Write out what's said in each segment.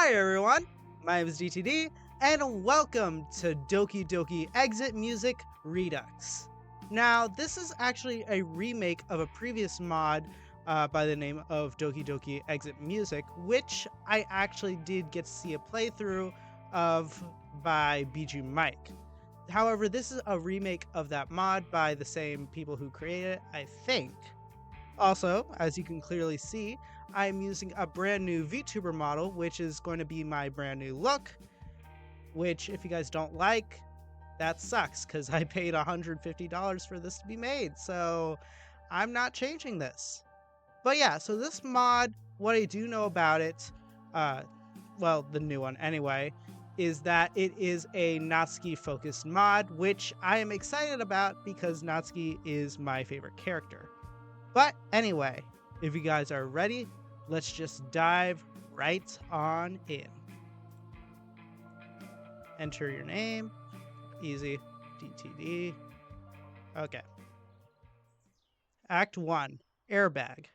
Hi everyone, my name is DTD, and welcome to Doki Exit Music Redux. Now, this is actually a remake of a previous mod by the name of Doki Exit Music, which I actually did get to see a playthrough of by BG Mike. However, this is a remake of that mod by the same people who created it, I think. Also, as you can clearly see, I'm using a brand new VTuber model, which is going to be my brand new look, which if you guys don't like, that sucks because I paid $150 for this to be made, so I'm not changing this. But yeah, so this mod, what I do know about it, well, the new one anyway, is that it is a Natsuki focused mod, which I am excited about because Natsuki is my favorite character. But anyway, if you guys are ready, let's just dive right on in. Enter your name. Easy. DTD. Okay. Act 1. Airbag.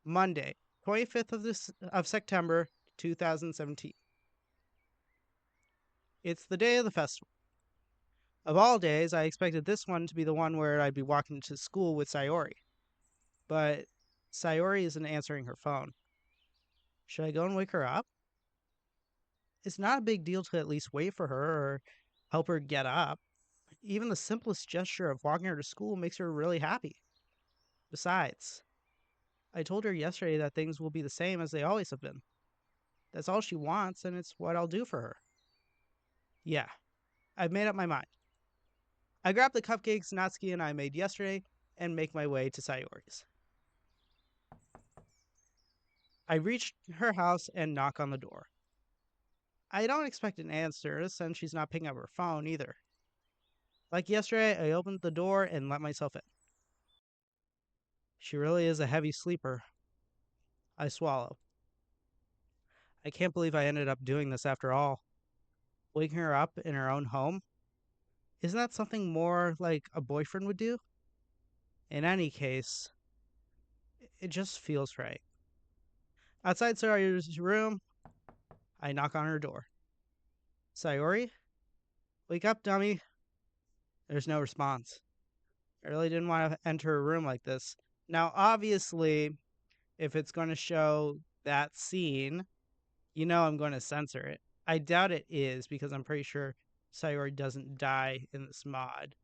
Monday, 25th of September, 2017. It's the day of the festival. Of all days, I expected this one to be the one where I'd be walking to school with Sayori. But Sayori isn't answering her phone. Should I go and wake her up? It's not a big deal to at least wait for her or help her get up. Even the simplest gesture of walking her to school makes her really happy. Besides, I told her yesterday that things will be the same as they always have been. That's all she wants, and it's what I'll do for her. Yeah, I've made up my mind. I grab the cupcakes Natsuki and I made yesterday and make my way to Sayori's. I reach her house and knock on the door. I don't expect an answer since she's not picking up her phone either. Like yesterday, I opened the door and let myself in. She really is a heavy sleeper. I swallow. I can't believe I ended up doing this after all. Waking her up in her own home? Isn't that something more like a boyfriend would do? In any case, it just feels right. Outside Sayori's room, I knock on her door. Sayori? Wake up, dummy. There's no response. I really didn't want to enter a room like this. Now, obviously, if it's going to show that scene, you know I'm going to censor it. I doubt it is because I'm pretty sure Sayori doesn't die in this mod.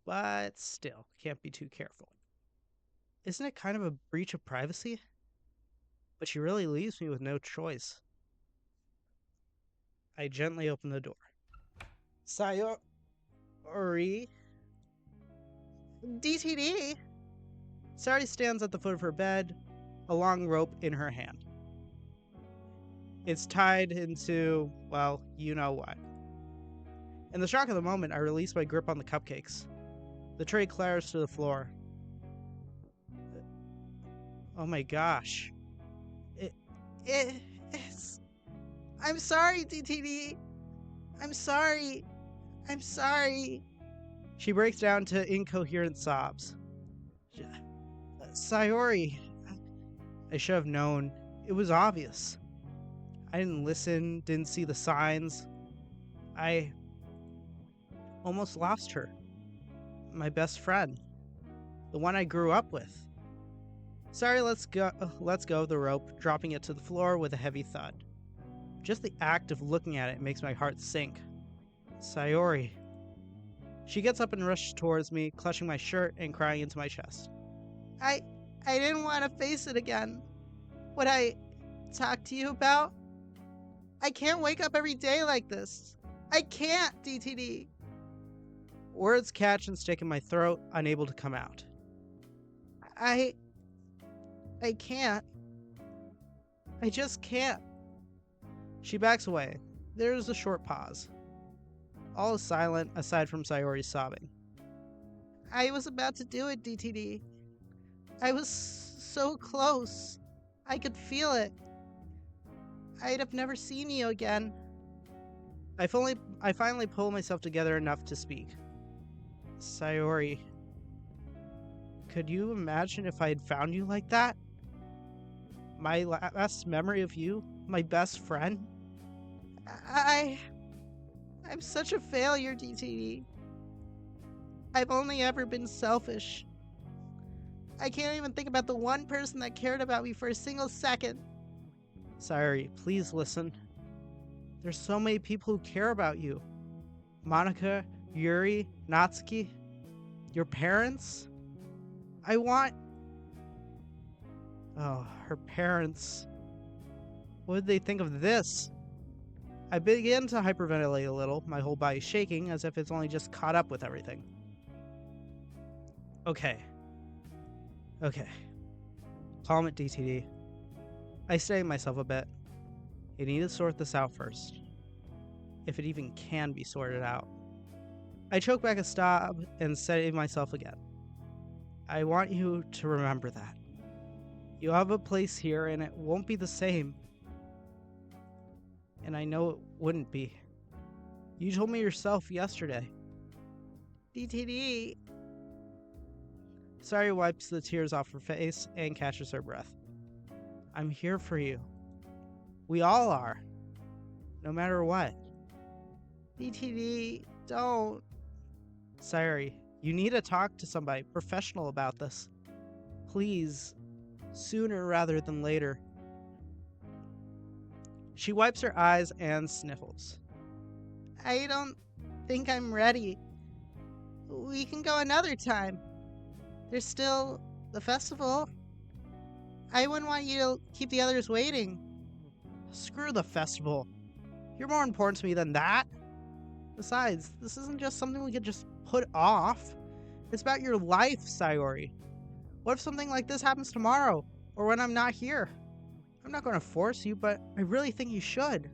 But still, can't be too careful. Isn't it kind of a breach of privacy? But she really leaves me with no choice. I gently open the door. Sayori? DTD? Sayori stands at the foot of her bed, a long rope in her hand. It's tied into, well, you know what. In the shock of the moment, I release my grip on the cupcakes. The tray clatters to the floor. Oh my gosh. It's... I'm sorry, DTD. I'm sorry. I'm sorry. She breaks down to incoherent sobs. Sayori. I should have known. It was obvious. I didn't listen, didn't see the signs. I almost lost her. My best friend. The one I grew up with. Sorry, let's go of the rope, dropping it to the floor with a heavy thud. Just the act of looking at it makes my heart sink. Sayori. She gets up and rushes towards me, clutching my shirt and crying into my chest. I didn't want to face it again. What I talked to you about? I can't wake up every day like this. I can't, DTD. Words catch and stick in my throat, unable to come out. I can't. I just can't. She backs away. There's a short pause. All is silent aside from Sayori's sobbing. I was about to do it, DTD. I was so close. I could feel it. I'd have never seen you again. I finally pull myself together enough to speak. Sayori, could you imagine if I had found you like that? My last memory of you, my best friend. I, I'm such a failure, DTD. I've only ever been selfish. I can't even think about the one person that cared about me for a single second. Sayori, please listen. There's so many people who care about you. Monica, Yuri, Natsuki, your parents. I want... Oh, her parents. What did they think of this? I began to hyperventilate a little, my whole body shaking as if it's only just caught up with everything. Okay. Calm it, DTD. I steadied myself a bit. You need to sort this out first. If it even can be sorted out. I choked back a sob and steadied myself again. I want you to remember that. You have a place here and it won't be the same. And I know it wouldn't be. You told me yourself yesterday. DTD. Sayori wipes the tears off her face and catches her breath. I'm here for you. We all are. No matter what. DTD, don't. Sayori, you need to talk to somebody professional about this. Please. Sooner rather than later. She wipes her eyes and sniffles. I don't think I'm ready. We can go another time. There's still the festival. I wouldn't want you to keep the others waiting. Screw the festival. You're more important to me than that. Besides, this isn't just something we could just put off. It's about your life, Sayori. What if something like this happens tomorrow, or when I'm not here? I'm not going to force you, but I really think you should.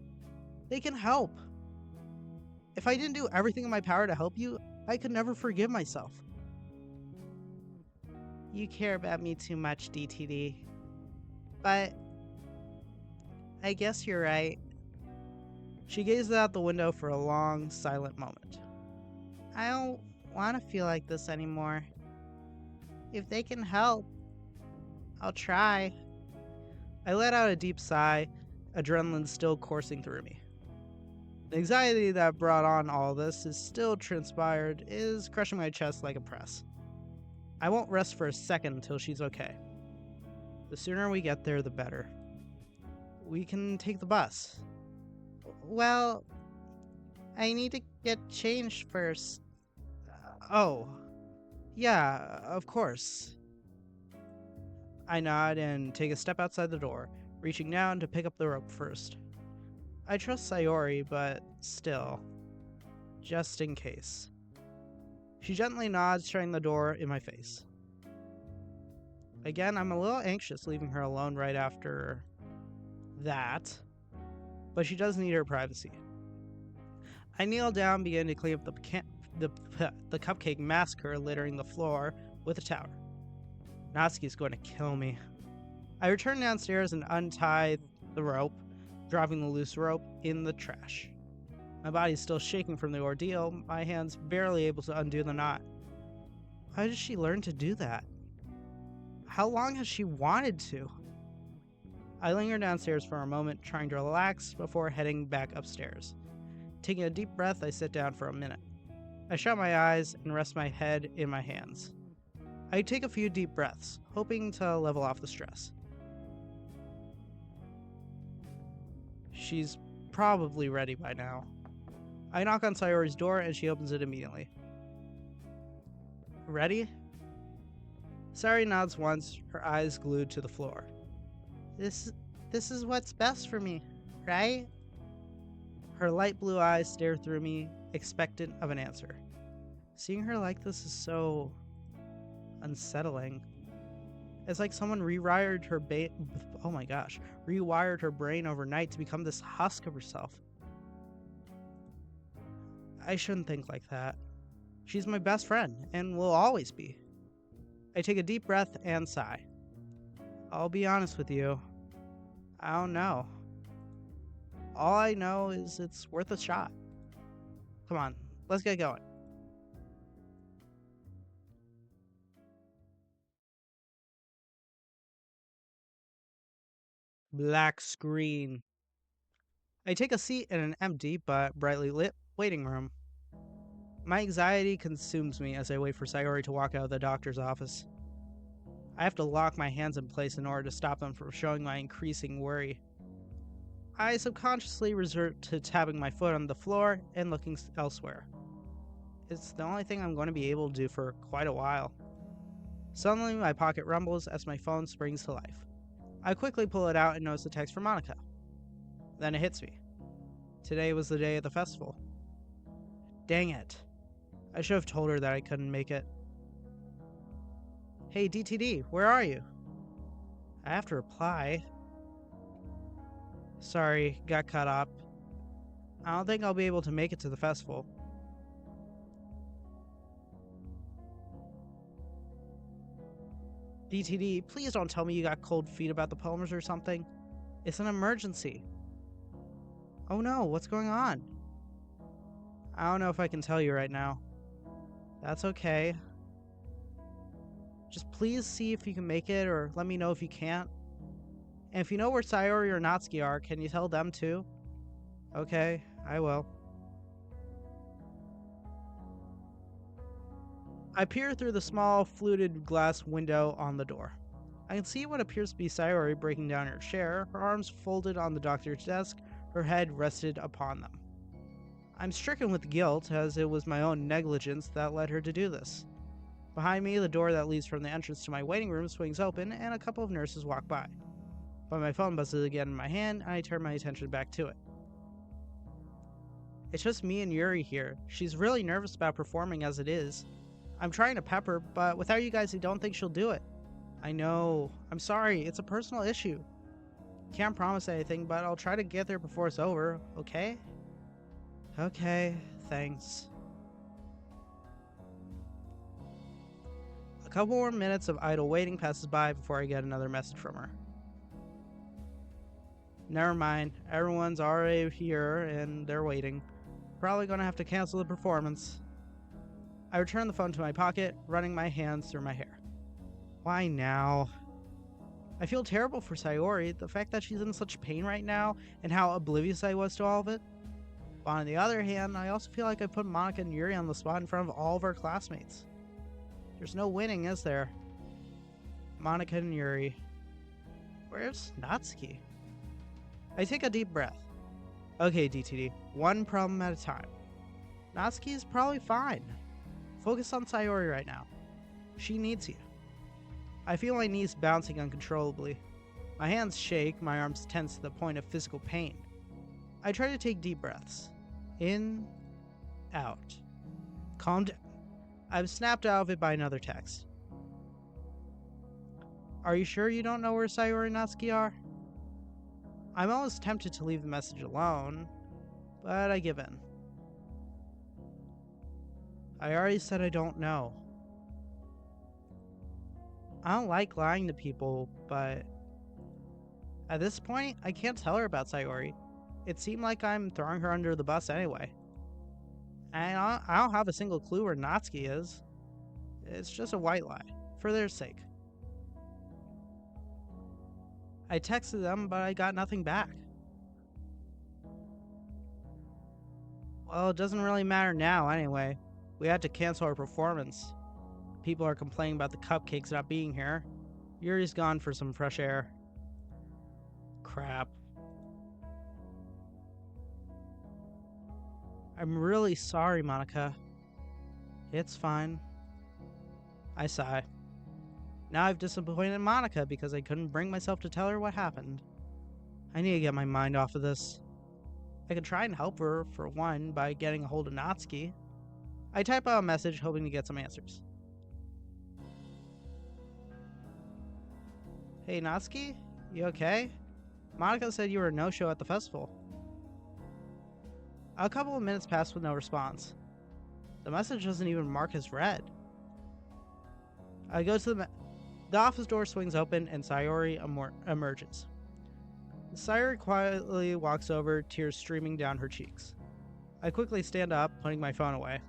They can help. If I didn't do everything in my power to help you, I could never forgive myself. You care about me too much, DTD. But I guess you're right. She gazed out the window for a long, silent moment. I don't want to feel like this anymore. If they can help, I'll try. I let out a deep sigh, adrenaline still coursing through me. The anxiety that brought on all this is still transpired, is crushing my chest like a press. I won't rest for a second until she's okay. The sooner we get there, the better. We can take the bus. Well, I need to get changed first. Oh, yeah, of course. I nod and take a step outside the door, reaching down to pick up the rope first. I trust Sayori, but still, just in case. She gently nods, shutting the door in my face. Again, I'm a little anxious leaving her alone right after that, but she does need her privacy. I kneel down, begin to clean up the cupcake massacre littering the floor with a towel. Natsuki's going to kill me. I return downstairs and untie the rope, dropping the loose rope in the trash. My body's still shaking from the ordeal, my hands barely able to undo the knot. How did she learn to do that? How long has she wanted to? I linger downstairs for a moment, trying to relax before heading back upstairs. Taking a deep breath, I sit down for a minute. I shut my eyes and rest my head in my hands. I take a few deep breaths, hoping to level off the stress. She's probably ready by now. I knock on Sayori's door and she opens it immediately. Ready? Sayori nods once, her eyes glued to the floor. This is what's best for me, right? Her light blue eyes stare through me, expectant of an answer. Seeing her like this is so unsettling. It's like someone rewired her rewired her brain overnight to become this husk of herself. I shouldn't think like that. She's my best friend, and will always be. I take a deep breath and sigh. I'll be honest with you. I don't know. All I know is it's worth a shot. Come on, let's get going. Black screen. I take a seat in an empty but brightly lit waiting room. My anxiety consumes me as I wait for Sayori to walk out of the doctor's office. I have to lock my hands in place in order to stop them from showing my increasing worry. I subconsciously resort to tapping my foot on the floor and looking elsewhere. It's the only thing I'm going to be able to do for quite a while. Suddenly, my pocket rumbles as my phone springs to life. I quickly pull it out and notice a text from Monica. Then it hits me. Today was the day of the festival. Dang it. I should have told her that I couldn't make it. Hey, DTD, where are you? I have to reply. Sorry, got caught up. I don't think I'll be able to make it to the festival. DTD, please don't tell me you got cold feet about the poems or something. It's an emergency. Oh no, what's going on? I don't know if I can tell you right now. That's okay. Just please see if you can make it, or let me know if you can't. And if you know where Sayori or Natsuki are, can you tell them too? Okay, I will. I peer through the small, fluted glass window on the door. I can see what appears to be Sayori breaking down her chair, her arms folded on the doctor's desk, her head rested upon them. I'm stricken with guilt, as it was my own negligence that led her to do this. Behind me, the door that leads from the entrance to my waiting room swings open, and a couple of nurses walk by. But my phone buzzes again in my hand, and I turn my attention back to it. It's just me and Yuri here. She's really nervous about performing as it is. I'm trying to pep her, but without you guys, I don't think she'll do it. I know. I'm sorry. It's a personal issue. Can't promise anything, but I'll try to get there before it's over, okay? Okay, thanks. A couple more minutes of idle waiting passes by before I get another message from her. Never mind. Everyone's already here and they're waiting. Probably gonna have to cancel the performance. I return the phone to my pocket, running my hands through my hair. Why now? I feel terrible for Sayori, the fact that she's in such pain right now, and how oblivious I was to all of it. But on the other hand, I also feel like I put Monica and Yuri on the spot in front of all of our classmates. There's no winning, is there? Monica and Yuri. Where's Natsuki? I take a deep breath. Okay, DTD, one problem at a time. Natsuki is probably fine. Focus on Sayori right now. She needs you. I feel my knees bouncing uncontrollably. My hands shake, my arms tense to the point of physical pain. I try to take deep breaths. In, out. Calm down. I'm snapped out of it by another text. Are you sure you don't know where Sayori and Natsuki are? I'm almost tempted to leave the message alone, but I give in. I already said I don't know. I don't like lying to people, but at this point, I can't tell her about Sayori. It seemed like I'm throwing her under the bus anyway. And I don't have a single clue where Natsuki is. It's just a white lie, for their sake. I texted them, but I got nothing back. Well, it doesn't really matter now anyway. We had to cancel our performance. People are complaining about the cupcakes not being here. Yuri's gone for some fresh air. Crap. I'm really sorry, Monica. It's fine. I sigh. Now I've disappointed Monica because I couldn't bring myself to tell her what happened. I need to get my mind off of this. I could try and help her, for one, by getting a hold of Natsuki. I type out a message hoping to get some answers. Hey Natsuki, you okay? Monica said you were a no-show at the festival. A couple of minutes pass with no response. The message doesn't even mark as read. I go to the office door swings open and Sayori emerges. Sayori quietly walks over, tears streaming down her cheeks. I quickly stand up, putting my phone away.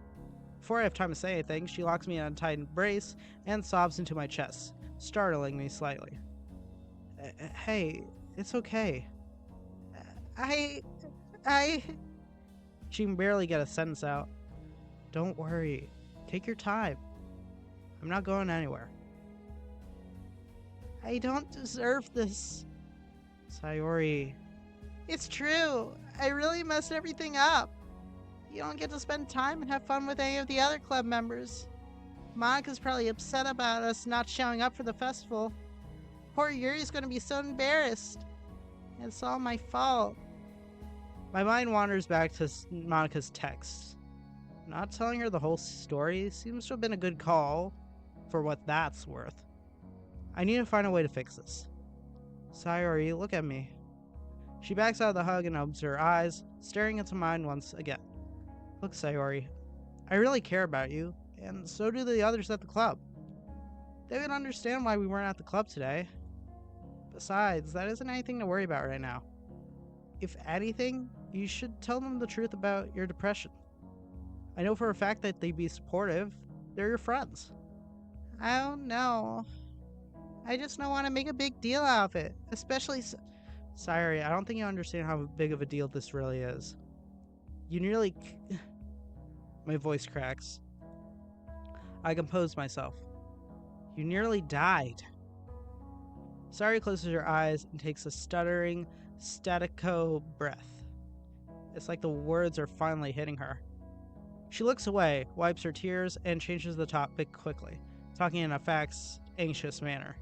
Before I have time to say anything, she locks me in a tight embrace and sobs into my chest, startling me slightly. Hey, It's okay. I... I... She can barely get a sentence out. Don't worry. Take your time. I'm not going anywhere. I don't deserve this. Sayori. It's true. I really messed everything up. You don't get to spend time and have fun with any of the other club members. Monika's probably upset about us not showing up for the festival. Poor Yuri's gonna be so embarrassed. It's all my fault. My mind wanders back to Monika's texts. Not telling her the whole story seems to have been a good call, for what that's worth. I need to find a way to fix this. Sayori, look at me. She backs out of the hug and opens her eyes, staring into mine once again. Look, Sayori, I really care about you, and so do the others at the club. They would understand why we weren't at the club today. Besides, that isn't anything to worry about right now. If anything, you should tell them the truth about your depression. I know for a fact that they'd be supportive. They're your friends. I don't know. I just don't want to make a big deal out of it, especially... Sayori, I don't think you understand how big of a deal this really is. You nearly... My voice cracks. I compose myself. You nearly died. Sayori closes her eyes and takes a stuttering, statico breath. It's like the words are finally hitting her. She looks away, wipes her tears, and changes the topic quickly, talking in a faxed, anxious manner.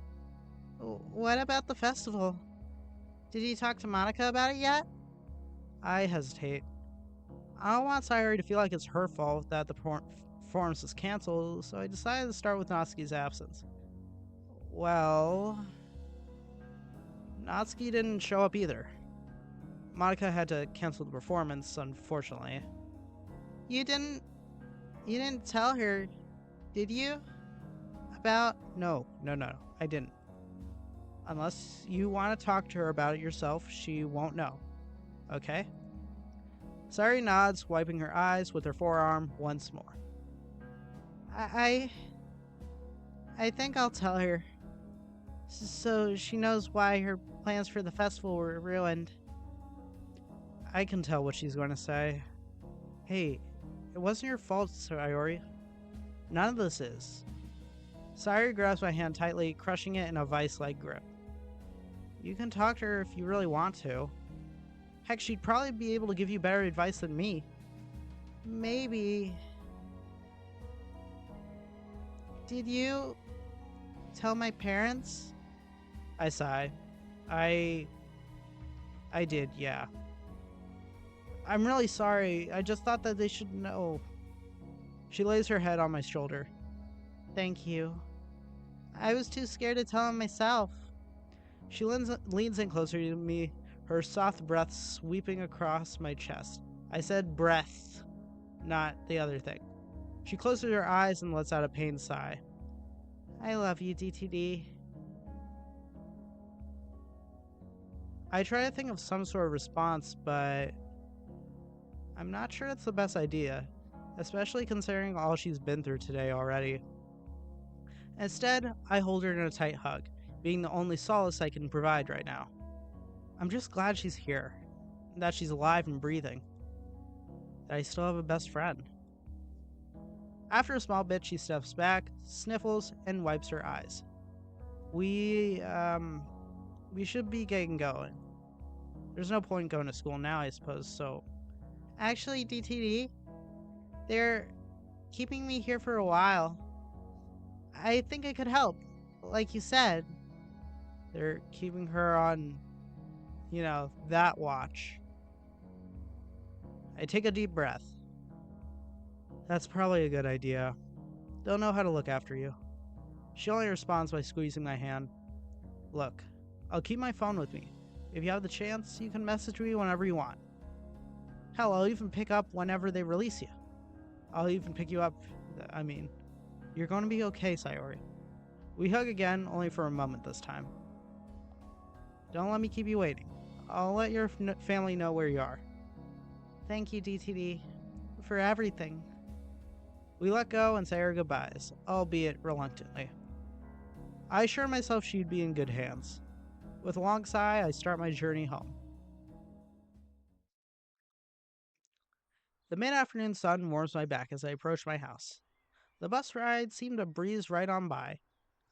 What about the festival? Did you talk to Monika about it yet? I hesitate. I don't want Sayori to feel like it's her fault that the performance is canceled, so I decided to start with Natsuki's absence. Well... Natsuki didn't show up either. Monika had to cancel the performance, unfortunately. You didn't tell her, did you? About... No, I didn't. Unless you want to talk to her about it yourself, she won't know. Okay? Sayori nods, wiping her eyes with her forearm once more. I think I'll tell her. So she knows why her plans for the festival were ruined. I can tell what she's going to say. Hey, it wasn't your fault, Sayori. None of this is. Sayori grabs my hand tightly, crushing it in a vice-like grip. You can talk to her if you really want to. Heck, she'd probably be able to give you better advice than me. Maybe. Did you tell my parents? I sigh. I did, yeah. I'm really sorry. I just thought that they should know. She lays her head on my shoulder. Thank you. I was too scared to tell them myself. She leans in closer to me, her soft breath sweeping across my chest. I said breath, not the other thing. She closes her eyes and lets out a pained sigh. I love you, DTD. I try to think of some sort of response, but I'm not sure it's the best idea, especially considering all she's been through today already. Instead, I hold her in a tight hug, being the only solace I can provide right now. I'm just glad she's here, that she's alive and breathing, that I still have a best friend. After a small bit, she steps back, sniffles, and wipes her eyes. We should be getting going. There's no point going to school now, I suppose, so... Actually, DTD, they're keeping me here for a while. I think I could help, like you said. They're keeping her on, that watch. I take a deep breath. That's probably a good idea. They'll know how to look after you. She only responds by squeezing my hand. Look, I'll keep my phone with me. If you have the chance, you can message me whenever you want. Hell, I'll even pick up whenever they release you. I'll even pick you up. You're going to be okay, Sayori. We hug again, only for a moment this time. Don't let me keep you waiting. I'll let your family know where you are. Thank you, DTD, for everything. We let go and say our goodbyes, albeit reluctantly. I assured myself she'd be in good hands. With a long sigh, I start my journey home. The mid-afternoon sun warms my back as I approach my house. The bus ride seemed to breeze right on by.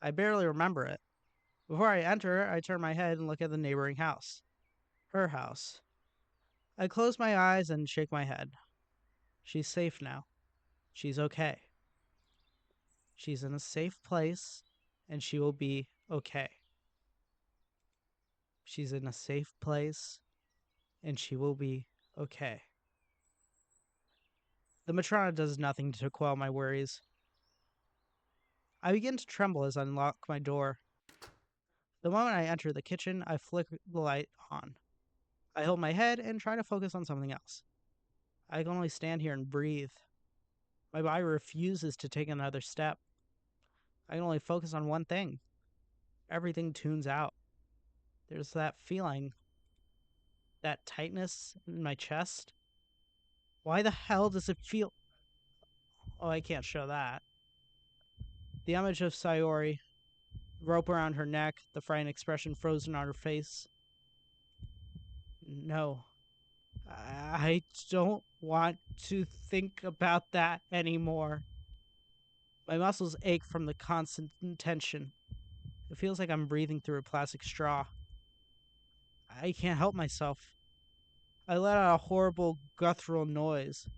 I barely remember it. Before I enter, I turn my head and look at the neighboring house. Her house. I close my eyes and shake my head. She's safe now. She's okay. She's in a safe place, and she will be okay. She's in a safe place, and she will be okay. The Matrona does nothing to quell my worries. I begin to tremble as I unlock my door. The moment I enter the kitchen, I flick the light on. I hold my head and try to focus on something else. I can only stand here and breathe. My body refuses to take another step. I can only focus on one thing. Everything tunes out. There's that feeling, that tightness in my chest. Why the hell does it feel... Oh, I can't show that. The image of Sayori, rope around her neck, the frightened expression frozen on her face. No. I don't want to think about that anymore. My muscles ache from the constant tension. It feels like I'm breathing through a plastic straw. I can't help myself. I let out a horrible guttural noise,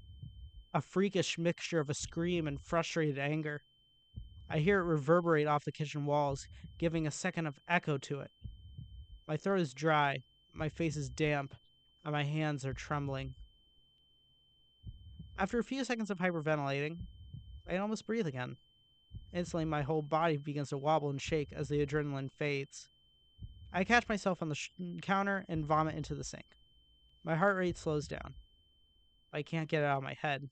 a freakish mixture of a scream and frustrated anger. I hear it reverberate off the kitchen walls, giving a second of echo to it. My throat is dry, my face is damp, and my hands are trembling. After a few seconds of hyperventilating, I can almost breathe again. Instantly, my whole body begins to wobble and shake as the adrenaline fades. I catch myself on the counter and vomit into the sink. My heart rate slows down. I can't get it out of my head.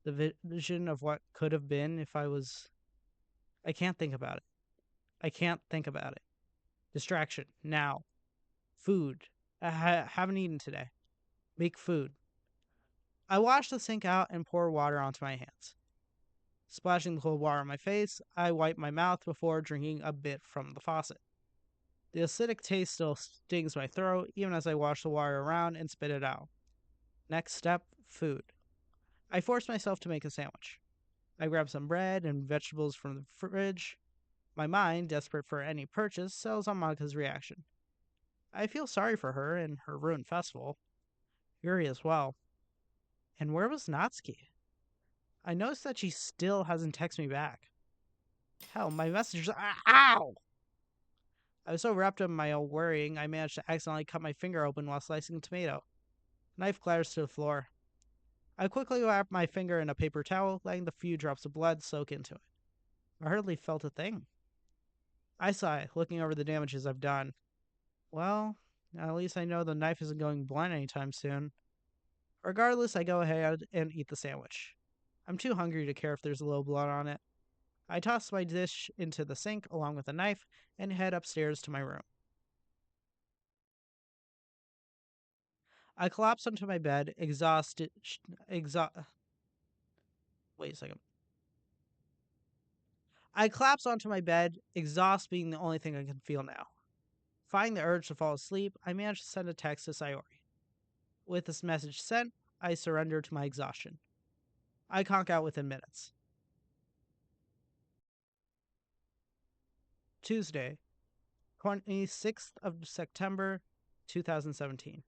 The vision of what could have been if I was... I can't think about it. I can't think about it. Distraction. Now. Food. I haven't eaten today. Make food. I wash the sink out and pour water onto my hands. Splashing the cold water on my face, I wipe my mouth before drinking a bit from the faucet. The acidic taste still stings my throat even as I wash the water around and spit it out. Next step, food. I force myself to make a sandwich. I grab some bread and vegetables from the fridge. My mind, desperate for any purchase, sells on Monika's reaction. I feel sorry for her and her ruined festival. Yuri as well. And where was Natsuki? I noticed that she still hasn't texted me back. Hell, my messages... Ow! I was so wrapped up in my own worrying, I managed to accidentally cut my finger open while slicing a tomato. Knife clatters to the floor. I quickly wrapped my finger in a paper towel, letting the few drops of blood soak into it. I hardly felt a thing. I sigh, looking over the damages I've done. Well, at least I know the knife isn't going blunt anytime soon. Regardless, I go ahead and eat the sandwich. I'm too hungry to care if there's a little blood on it. I toss my dish into the sink along with the knife and head upstairs to my room. I collapse onto my bed, exhausted. Wait a second. I collapse onto my bed, exhaust being the only thing I can feel now. Finding the urge to fall asleep, I manage to send a text to Sayori. With this message sent, I surrender to my exhaustion. I conk out within minutes. Tuesday, 26th of September, 2017.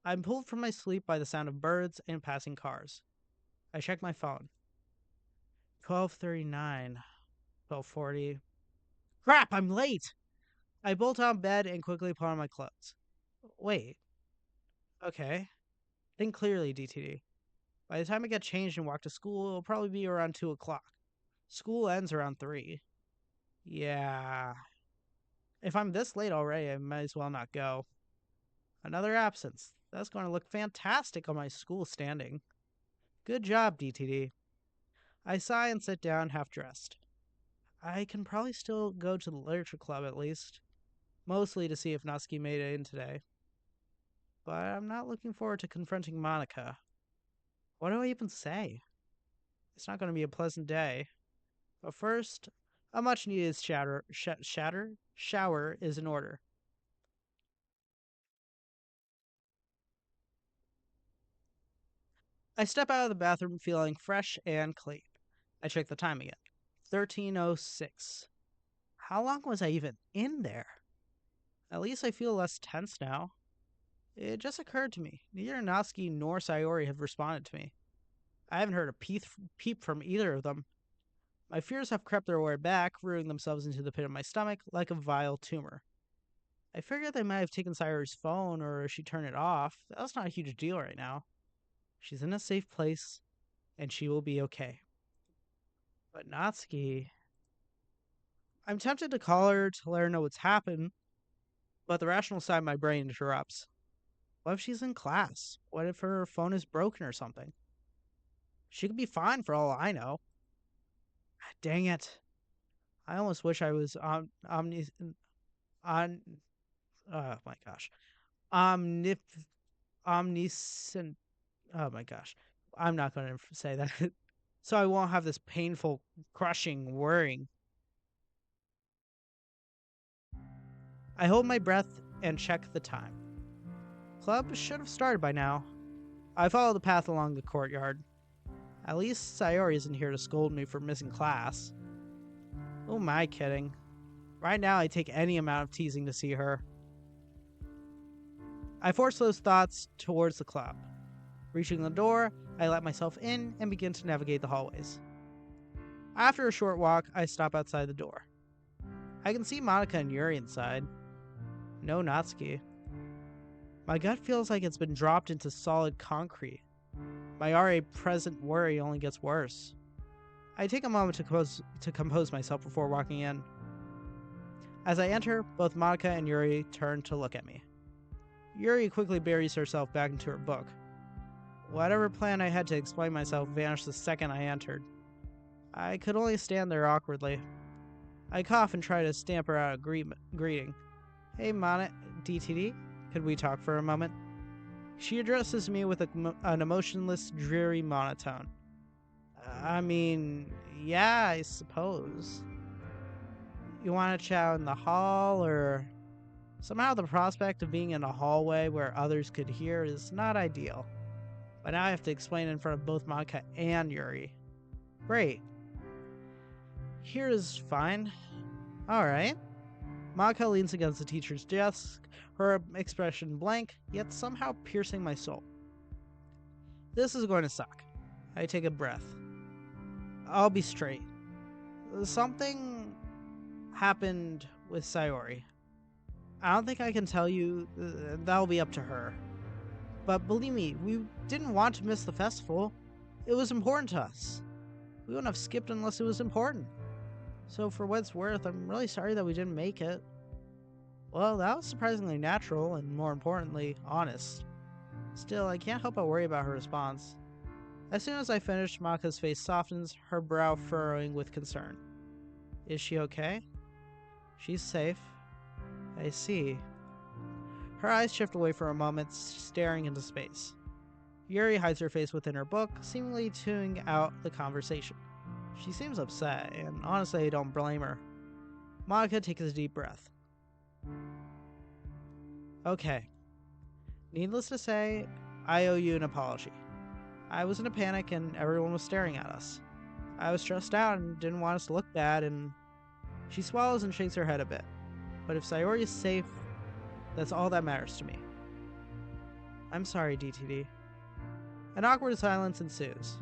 I'm pulled from my sleep by the sound of birds and passing cars. I check my phone. 12:39, 12:40. Crap, I'm late! I bolt out of bed and quickly put on my clothes. Wait. Okay. Think clearly, DTD. By the time I get changed and walk to school, it'll probably be around 2 o'clock. School ends around 3. Yeah. If I'm this late already, I might as well not go. Another absence. That's going to look fantastic on my school standing. Good job, DTD. I sigh and sit down half dressed. I can probably still go to the literature club at least. Mostly to see if Natsuki made it in today. But I'm not looking forward to confronting Monika. What do I even say? It's not going to be a pleasant day. But first, A much needed shower is in order. I step out of the bathroom feeling fresh and clean. I check the time again. 13:06. How long was I even in there? At least I feel less tense now. It just occurred to me. Neither Natsuki nor Sayori have responded to me. I haven't heard a peep from either of them. My fears have crept their way back, rooting themselves into the pit of my stomach like a vile tumor. I figured they might have taken Sayori's phone or she turned it off. That's not a huge deal right now. She's in a safe place, and she will be okay. But Natsuki... I'm tempted to call her to let her know what's happened, but the rational side of my brain interrupts. What if she's in class? What if her phone is broken or something? She could be fine for all I know. Dang it. I almost wish I was on oh my gosh. Omnip omniscient. Oh my gosh. I'm not going to say that. So I won't have this painful, crushing worrying. I hold my breath and check the time. Club should have started by now. I follow the path along the courtyard. At least Sayori isn't here to scold me for missing class. Who am I kidding? Right now I take any amount of teasing to see her. I force those thoughts towards the club. Reaching the door, I let myself in and begin to navigate the hallways. After a short walk, I stop outside the door. I can see Monica and Yuri inside. No Natsuki. My gut feels like it's been dropped into solid concrete. My already present worry only gets worse. I take a moment to compose myself before walking in. As I enter, both Monica and Yuri turn to look at me. Yuri quickly buries herself back into her book. Whatever plan I had to explain myself vanished the second I entered. I could only stand there awkwardly. I cough and try to stammer out a greeting. Hey, DTD, could we talk for a moment? She addresses me with an emotionless, dreary monotone. I mean, yeah, I suppose. You want to chat in the hall, or... Somehow the prospect of being in a hallway where others could hear is not ideal. But now I have to explain in front of both Monica and Yuri. Great. Here is fine. Alright. Monica leans against the teacher's desk, her expression blank, yet somehow piercing my soul. This is going to suck. I take a breath. I'll be straight. Something happened with Sayori. I don't think I can tell you. That'll be up to her. But believe me, we didn't want to miss the festival. It was important to us. We wouldn't have skipped unless it was important. So for what it's worth, I'm really sorry that we didn't make it. Well, that was surprisingly natural and, more importantly, honest. Still, I can't help but worry about her response. As soon as I finish, Maka's face softens, her brow furrowing with concern. Is she okay? She's safe. I see. Her eyes shift away for a moment, staring into space. Yuri hides her face within her book, seemingly tuning out the conversation. She seems upset, and honestly I don't blame her. Monica takes a deep breath. Okay. Needless to say, I owe you an apology. I was in a panic and everyone was staring at us. I was stressed out and didn't want us to look bad, and... She swallows and shakes her head a bit. But if Sayori is safe, that's all that matters to me. I'm sorry, DTD. An awkward silence ensues.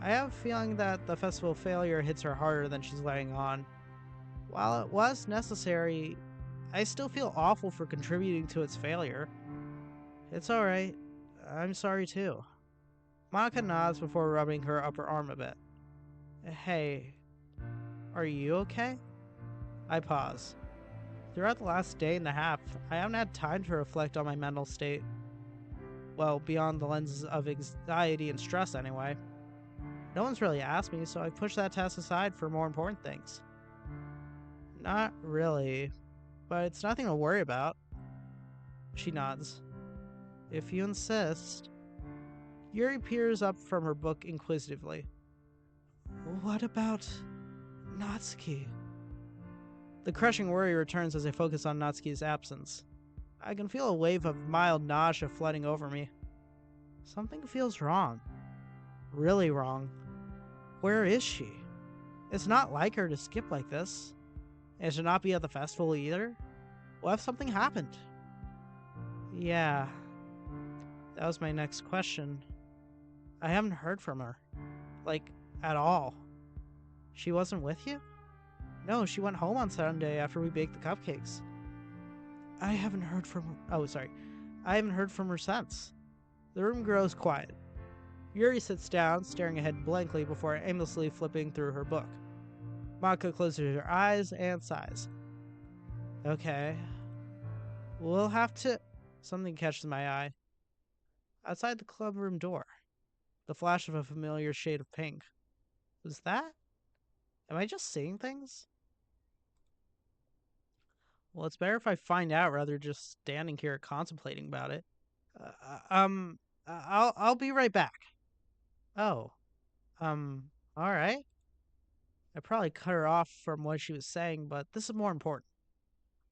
I have a feeling that the festival failure hits her harder than she's letting on. While it was necessary, I still feel awful for contributing to its failure. It's alright. I'm sorry too. Monica nods before rubbing her upper arm a bit. Hey, are you okay? I pause. Throughout the last day and a half, I haven't had time to reflect on my mental state. Well, beyond the lenses of anxiety and stress anyway. No one's really asked me, so I've pushed that task aside for more important things. Not really, but it's nothing to worry about. She nods. If you insist. Yuri peers up from her book inquisitively. What about Natsuki? The crushing worry returns as I focus on Natsuki's absence. I can feel a wave of mild nausea flooding over me. Something feels wrong. Really wrong. Where is she? It's not like her to skip like this. And to not be at the festival either? What if something happened? Yeah. That was my next question. I haven't heard from her. Like, at all. She wasn't with you? No, she went home on Sunday after we baked the cupcakes. I haven't heard from her. Oh, sorry. I haven't heard from her since. The room grows quiet. Yuri sits down, staring ahead blankly before aimlessly flipping through her book. Maka closes her eyes and sighs. Okay. We'll have to... Something catches my eye. Outside the club room door. The flash of a familiar shade of pink. Was that? Am I just seeing things? Well, it's better if I find out rather than just standing here contemplating about it. I'll be right back. Oh, all right. I probably cut her off from what she was saying, but this is more important.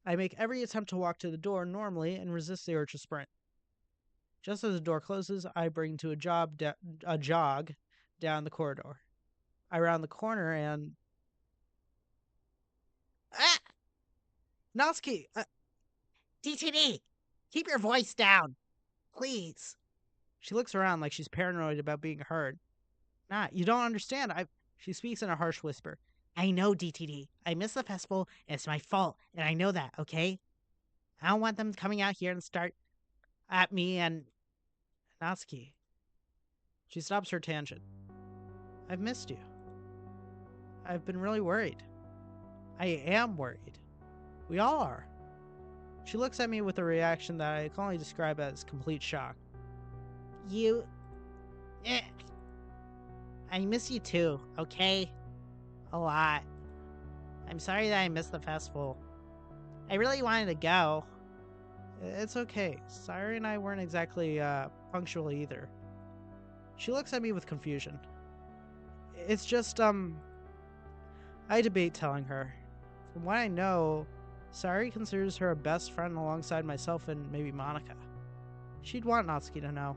I make every attempt to walk to the door normally and resist the urge to sprint. Just as the door closes, I bring to a jog down the corridor. I round the corner and... Ah! Natsuki! DTD! Keep your voice down! Please! She looks around like she's paranoid about being heard. Nah, you don't understand. She speaks in a harsh whisper. I know, DTD. I missed the festival, and it's my fault, and I know that, okay? I don't want them coming out here and start at me and... Natsuki. She stops her tangent. I've missed you. I've been really worried. I am worried. We all are. She looks at me with a reaction that I can only describe as complete shock. You... I miss you too, okay? A lot. I'm sorry that I missed the festival. I really wanted to go. It's okay. Sayuri and I weren't exactly punctual either. She looks at me with confusion. It's just, I debate telling her. From what I know, Sayuri considers her a best friend alongside myself and maybe Monica. She'd want Natsuki to know.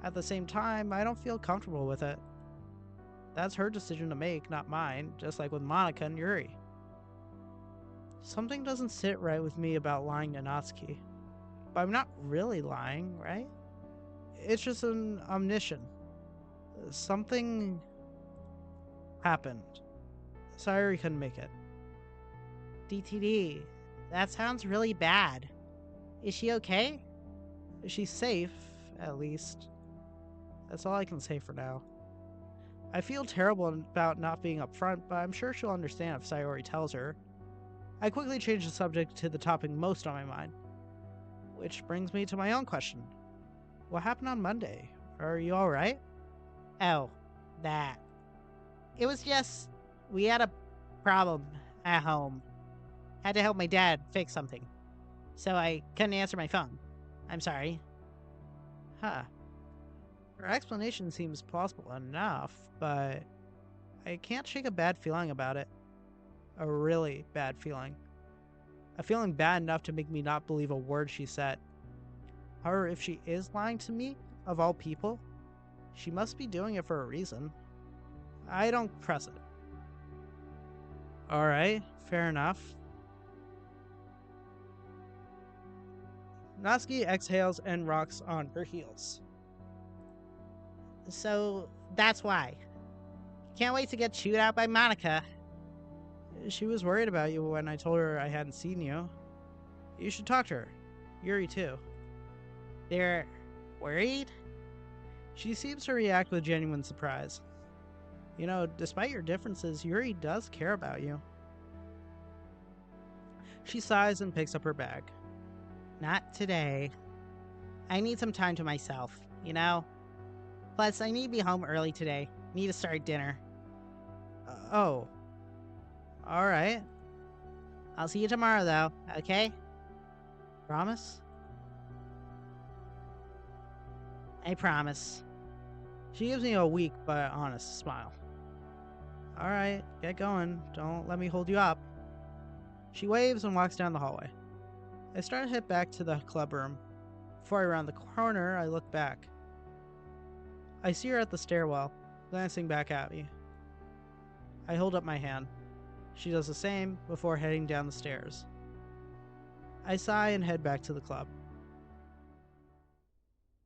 At the same time, I don't feel comfortable with it. That's her decision to make, not mine, just like with Monica and Yuri. Something doesn't sit right with me about lying to Natsuki. But I'm not really lying, right? It's just an omission. Something happened. Sayuri couldn't make it. DTD, that sounds really bad. Is she okay? She's safe, at least. That's all I can say for now. I feel terrible about not being upfront, but I'm sure she'll understand if Sayuri tells her. I quickly change the subject to the topic most on my mind. Which brings me to my own question. What happened on Monday? Are you alright? Oh, that. It was just... we had a problem at home. Had to help my dad fix something. So I couldn't answer my phone. I'm sorry. Huh. Her explanation seems plausible enough, but I can't shake a bad feeling about it. A really bad feeling. A feeling bad enough to make me not believe a word she said. However, if she is lying to me, of all people, she must be doing it for a reason. I don't press it. Alright, fair enough. Natsuki exhales and rocks on her heels. So, that's why. Can't wait to get chewed out by Monica. She was worried about you when I told her I hadn't seen you. You should talk to her. Yuri, too. They're worried? She seems to react with genuine surprise. You know, despite your differences, Yuri does care about you. She sighs and picks up her bag. Not today. I need some time to myself, you know? Plus, I need to be home early today. Need to start dinner. Oh. Alright. I'll see you tomorrow, though, okay? Promise? I promise. She gives me a weak but honest smile. Alright, get going. Don't let me hold you up. She waves and walks down the hallway. I start to head back to the club room. Before I round the corner, I look back. I see her at the stairwell, glancing back at me. I hold up my hand. She does the same before heading down the stairs. I sigh and head back to the club.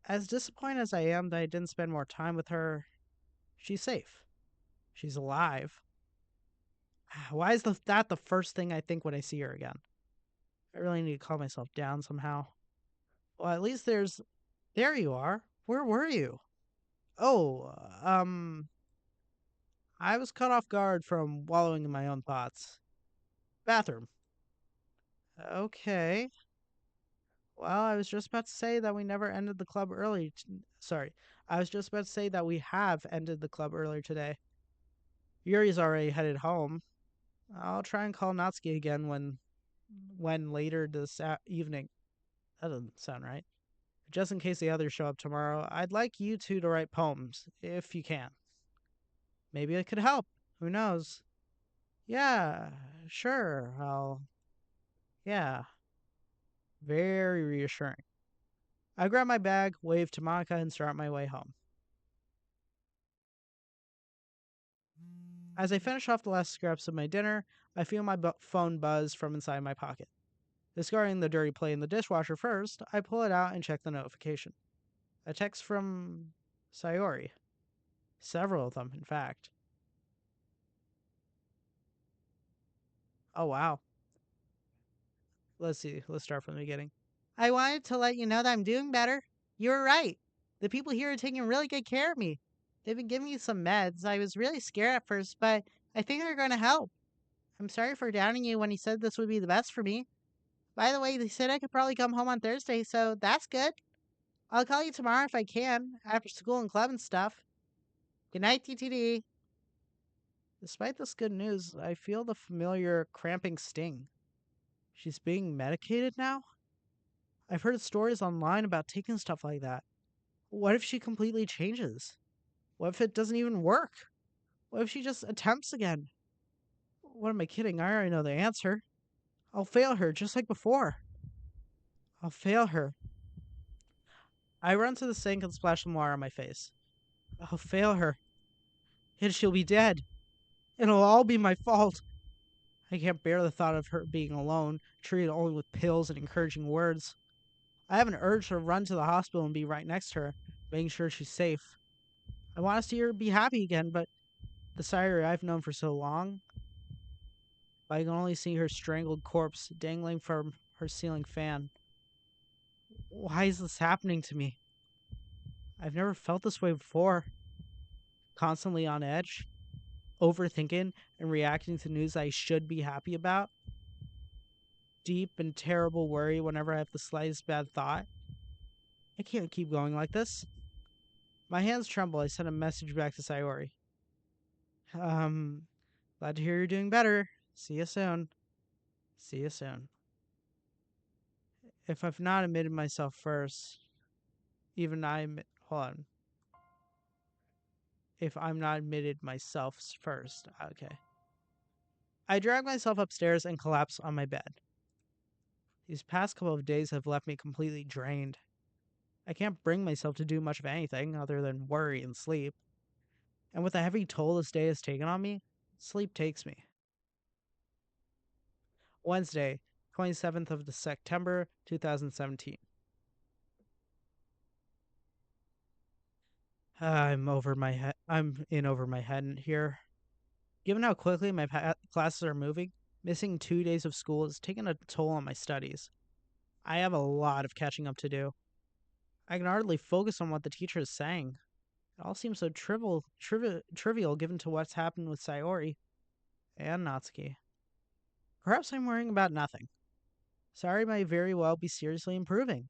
As disappointed as I am that I didn't spend more time with her, she's safe. She's alive. Why is that the first thing I think when I see her again? I really need to calm myself down somehow. Well, at least there you are. Where were you? Oh, I was caught off guard from wallowing in my own thoughts. Bathroom. Okay. Well, I was just about to say that we never ended the club early. Sorry. I was just about to say that we have ended the club earlier today. Yuri's already headed home. I'll try and call Natsuki again when later this evening. That doesn't sound right. Just in case the others show up tomorrow, I'd like you two to write poems, if you can. Maybe I could help. Who knows? Yeah, sure. Yeah. Very reassuring. I grab my bag, wave to Monica, and start my way home. As I finish off the last scraps of my dinner, I feel my phone buzz from inside my pocket. Discarding the dirty plate in the dishwasher first, I pull it out and check the notification. A text from Sayori. Several of them, in fact. Oh, wow. Let's see. Let's start from the beginning. I wanted to let you know that I'm doing better. You were right. The people here are taking really good care of me. They've been giving me some meds. I was really scared at first, but I think they're going to help. I'm sorry for doubting you when you said this would be the best for me. By the way, they said I could probably come home on Thursday, so that's good. I'll call you tomorrow if I can, after school and club and stuff. Good night, TTD. Despite this good news, I feel the familiar cramping sting. She's being medicated now? I've heard stories online about taking stuff like that. What if she completely changes? What if it doesn't even work? What if she just attempts again? What am I kidding? I already know the answer. I'll fail her just like before. I'll fail her. I run to the sink and splash some water on my face. I'll fail her. And she'll be dead. It'll all be my fault. I can't bear the thought of her being alone, treated only with pills and encouraging words. I have an urge to run to the hospital and be right next to her, making sure she's safe. I want to see her be happy again, but the Sayuri I've known for so long, I can only see her strangled corpse dangling from her ceiling fan. Why is this happening to me? I've never felt this way before. Constantly on edge, overthinking and reacting to news I should be happy about. Deep and terrible worry whenever I have the slightest bad thought. I can't keep going like this. My hands tremble. I send a message back to Sayori. Glad to hear you're doing better. See you soon. See you soon. If I've not admitted myself first, hold on. If I'm not admitted myself first, okay. I drag myself upstairs and collapse on my bed. These past couple of days have left me completely drained. I can't bring myself to do much of anything other than worry and sleep. And with the heavy toll this day has taken on me, sleep takes me. Wednesday, 27th of September, 2017. I'm in over my head here. Given how quickly my classes are moving, missing 2 days of school has taken a toll on my studies. I have a lot of catching up to do. I can hardly focus on what the teacher is saying. It all seems so trivial given to what's happened with Sayori and Natsuki. Perhaps I'm worrying about nothing. Sayori might very well be seriously improving.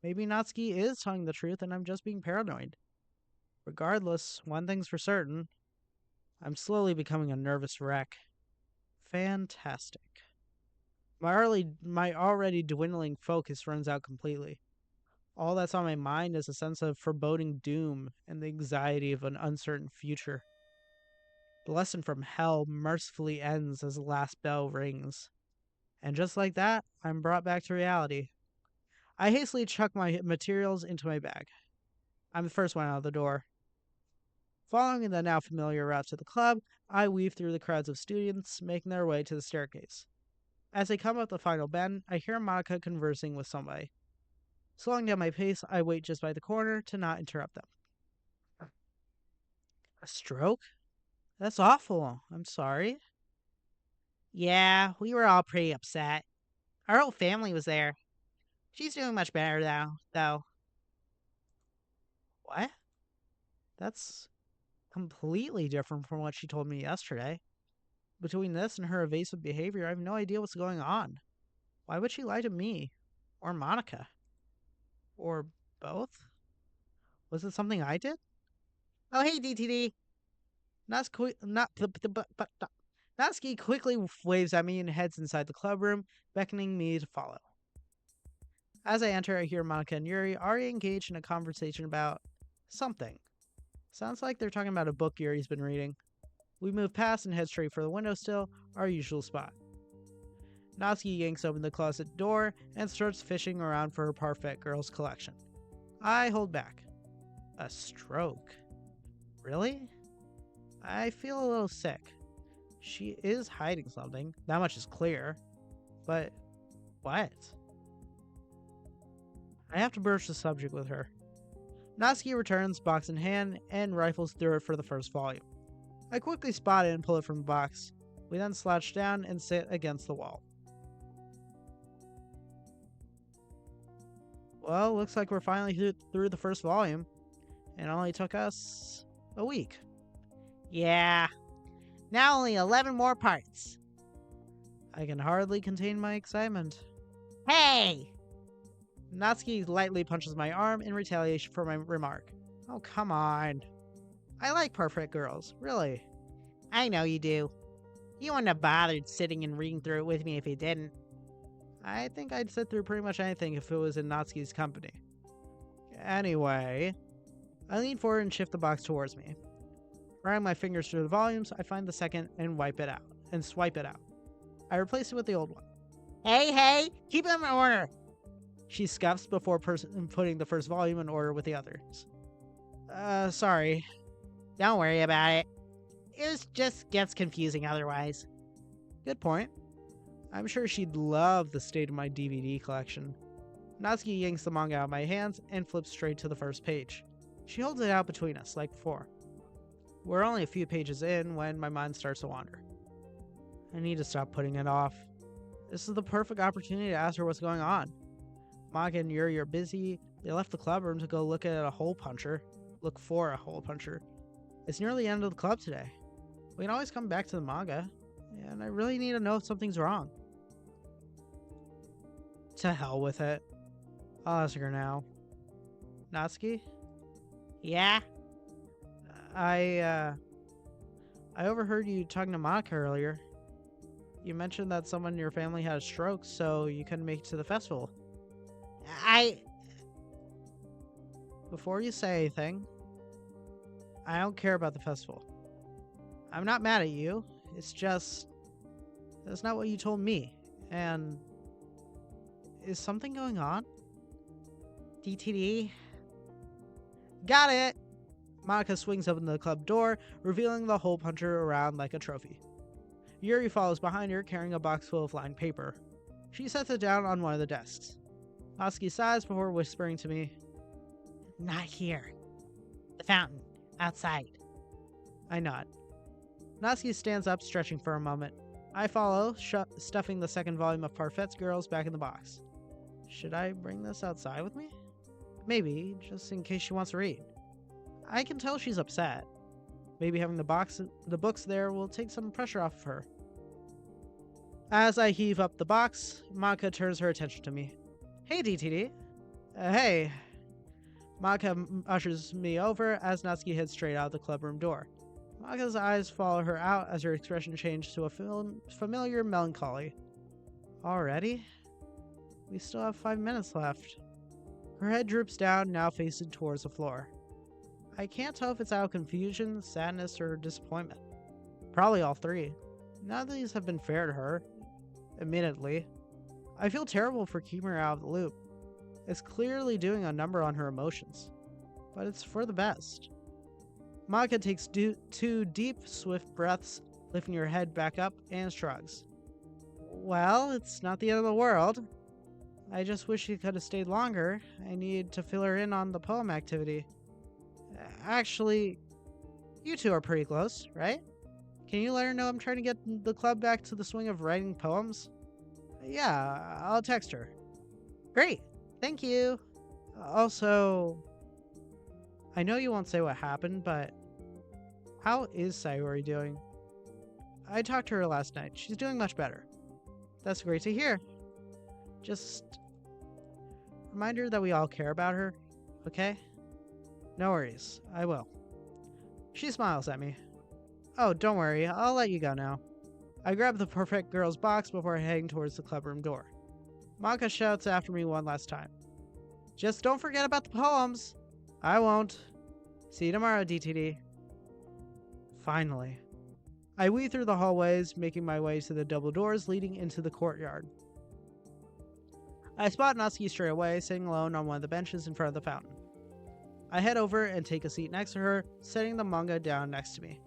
Maybe Natsuki is telling the truth and I'm just being paranoid. Regardless, one thing's for certain. I'm slowly becoming a nervous wreck. Fantastic. My already dwindling focus runs out completely. All that's on my mind is a sense of foreboding doom and the anxiety of an uncertain future. The lesson from hell mercifully ends as the last bell rings. And just like that, I'm brought back to reality. I hastily chuck my materials into my bag. I'm the first one out of the door. Following the now familiar route to the club, I weave through the crowds of students making their way to the staircase. As I come up the final bend, I hear Monica conversing with somebody. Slowing down my pace, I wait just by the corner to not interrupt them. A stroke? That's awful. I'm sorry. Yeah, we were all pretty upset. Our whole family was there. She's doing much better now, though. What? That's completely different from what she told me yesterday. Between this and her evasive behavior, I have no idea what's going on. Why would she lie to me? Or Monica? Or both? Was it something I did? Oh, hey, DTD. Natsuki quickly waves at me and heads inside the club room, beckoning me to follow. As I enter, I hear Monica and Yuri already engaged in a conversation about something. Sounds like they're talking about a book Yuri's been reading. We move past and head straight for the windowsill, our usual spot. Natsuki yanks open the closet door and starts fishing around for her Parfait Girls collection. I hold back. A stroke? Really? I feel a little sick. She is hiding something, that much is clear. But what? I have to broach the subject with her. Natsuki returns, box in hand, and rifles through it for the first volume. I quickly spot it and pull it from the box. We then slouch down and sit against the wall. Well, looks like we're finally through the first volume. It only took us a week. Yeah. Now only 11 more parts. I can hardly contain my excitement. Hey! Natsuki lightly punches my arm in retaliation for my remark. Oh, come on. I like Parfait Girls, really. I know you do. You wouldn't have bothered sitting and reading through it with me if you didn't. I think I'd sit through pretty much anything if it was in Natsuki's company. Anyway, I lean forward and shift the box towards me. Running my fingers through the volumes, I find the second and swipe it out. I replace it with the old one. Hey, keep them in order. She scuffs before putting the first volume in order with the others. Sorry. Don't worry about it. It just gets confusing otherwise. Good point. I'm sure she'd love the state of my DVD collection. Natsuki yanks the manga out of my hands and flips straight to the first page. She holds it out between us, like before. We're only a few pages in when my mind starts to wander. I need to stop putting it off. This is the perfect opportunity to ask her what's going on. Monica and Yuri are busy. They left the club room to go look for a hole puncher. It's nearly the end of the club today. We can always come back to the manga, and I really need to know if something's wrong. To hell with it. I'll ask her now. Natsuki? Yeah? I overheard you talking to Monica earlier. You mentioned that someone in your family had a stroke, so you couldn't make it to the festival. Before you say anything, I don't care about the festival. I'm not mad at you. It's just... that's not what you told me. And... is something going on? DTD? Got it! Monica swings open the club door, revealing the hole puncher around like a trophy. Yuri follows behind her, carrying a box full of lined paper. She sets it down on one of the desks. Natsuki sighs before whispering to me, Not here. The fountain. Outside. I nod. Natsuki stands up, stretching for a moment. I follow, stuffing the second volume of Parfait's Girls back in the box. Should I bring this outside with me? Maybe, just in case she wants to read. I can tell she's upset. Maybe having the books there will take some pressure off of her. As I heave up the box, Monica turns her attention to me. Hey, DTD. Hey. Monica ushers me over as Natsuki heads straight out the clubroom door. Monica's eyes follow her out as her expression changes to a familiar melancholy. Already? We still have 5 minutes left. Her head droops down, now facing towards the floor. I can't tell if it's out of confusion, sadness, or disappointment. Probably all three. None of these have been fair to her, admittedly. I feel terrible for keeping her out of the loop. It's clearly doing a number on her emotions, but it's for the best. Maka takes 2 deep, swift breaths, lifting her head back up, and shrugs. Well, it's not the end of the world. I just wish she could have stayed longer. I need to fill her in on the poem activity. Actually, you two are pretty close, right? Can you let her know I'm trying to get the club back to the swing of writing poems? Yeah, I'll text her. Great, thank you. Also, I know you won't say what happened, but how is Sayori doing? I talked to her last night. She's doing much better. That's great to hear. Just remind her that we all care about her, okay? No worries, I will. She smiles at me. Oh, don't worry, I'll let you go now. I grab the Perfect Girls box before heading towards the clubroom door. Maka shouts after me one last time. Just don't forget about the poems. I won't. See you tomorrow, DTD. Finally. I weave through the hallways, making my way to the double doors leading into the courtyard. I spot Natsuki straight away, sitting alone on one of the benches in front of the fountain. I head over and take a seat next to her, setting the manga down next to me.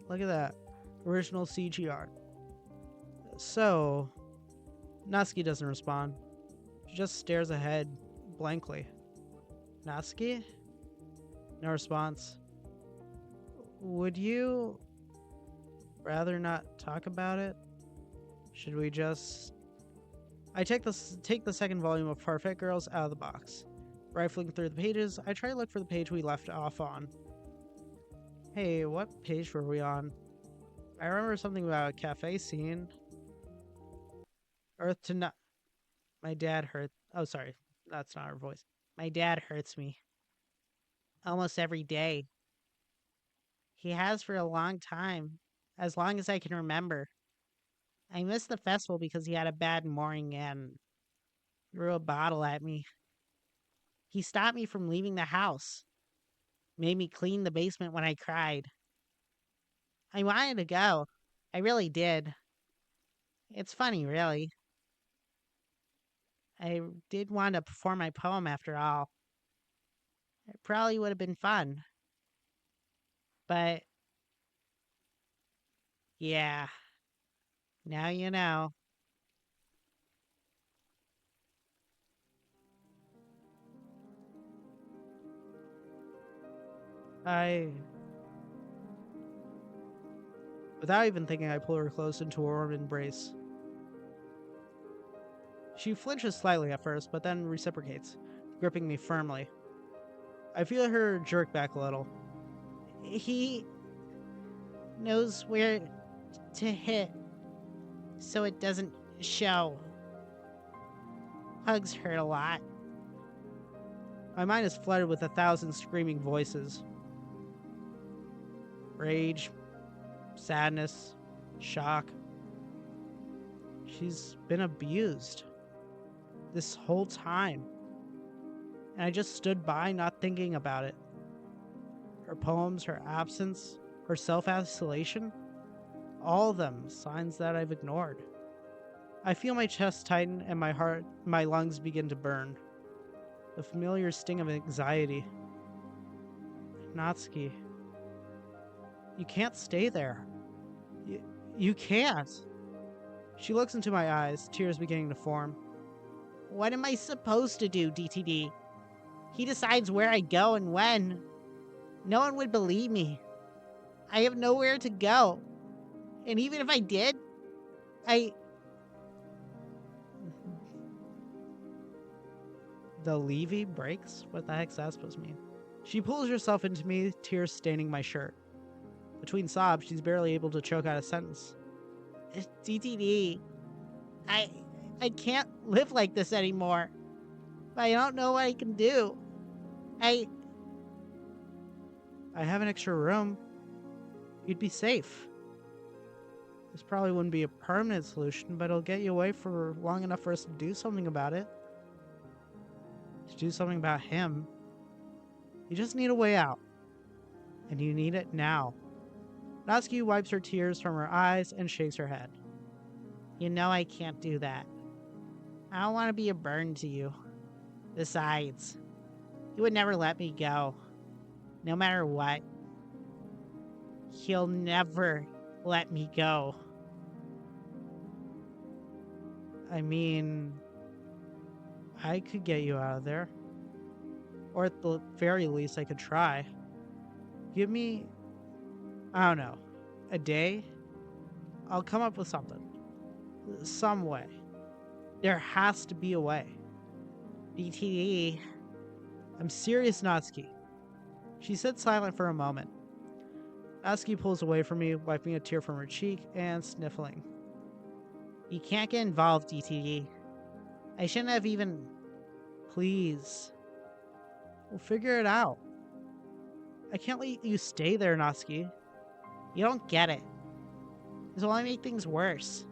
Look at that. Original CG art. So, Natsuki doesn't respond. She just stares ahead, blankly. Natsuki? No response. Would you rather not talk about it? Should we just... I take the second volume of Perfect Girls out of the box. Rifling through the pages, I try to look for the page we left off on. Hey, what page were we on? I remember something about a cafe scene. Earth to not... My dad hurt... Oh, sorry. That's not her voice. My dad hurts me. Almost every day. He has for a long time. As long as I can remember. I missed the festival because he had a bad morning and threw a bottle at me. He stopped me from leaving the house. Made me clean the basement when I cried. I wanted to go. I really did. It's funny, really. I did want to perform my poem after all. It probably would have been fun. But, yeah. Now you know. Without even thinking, I pull her close into a warm embrace. She flinches slightly at first, but then reciprocates, gripping me firmly. I feel her jerk back a little. He knows where to hit, so it doesn't show. Hugs hurt a lot. My mind is flooded with 1,000 screaming voices. Rage, sadness, shock. She's been abused this whole time. And I just stood by not thinking about it. Her poems, her absence, her self-isolation, all of them signs that I've ignored. I feel my chest tighten and my lungs begin to burn. The familiar sting of anxiety. Natsuki. You can't stay there. You can't. She looks into my eyes, tears beginning to form. What am I supposed to do, DTD? He decides where I go and when. No one would believe me. I have nowhere to go. And even if I did, The Levy breaks? What the heck's that supposed to mean? She pulls herself into me, tears staining my shirt. Between sobs, she's barely able to choke out a sentence. DTD, I can't live like this anymore. I don't know what I can do. I have an extra room. You'd be safe. This probably wouldn't be a permanent solution, but it'll get you away for long enough for us to do something about it. To do something about him. You just need a way out. And you need it now. Natsuki wipes her tears from her eyes and shakes her head. You know I can't do that. I don't want to be a burden to you. Besides, he would never let me go, no matter what. He'll never let me go. I mean, I could get you out of there. Or at the very least, I could try. Give me, I don't know, a day? I'll come up with something. Some way. There has to be a way. DTD. I'm serious, Natsuki. She sits silent for a moment. Natsuki pulls away from me, wiping a tear from her cheek and sniffling. You can't get involved, DTD. I shouldn't have even. Please. We'll figure it out. I can't let you stay there, Natsuki. You don't get it. This will only make things worse.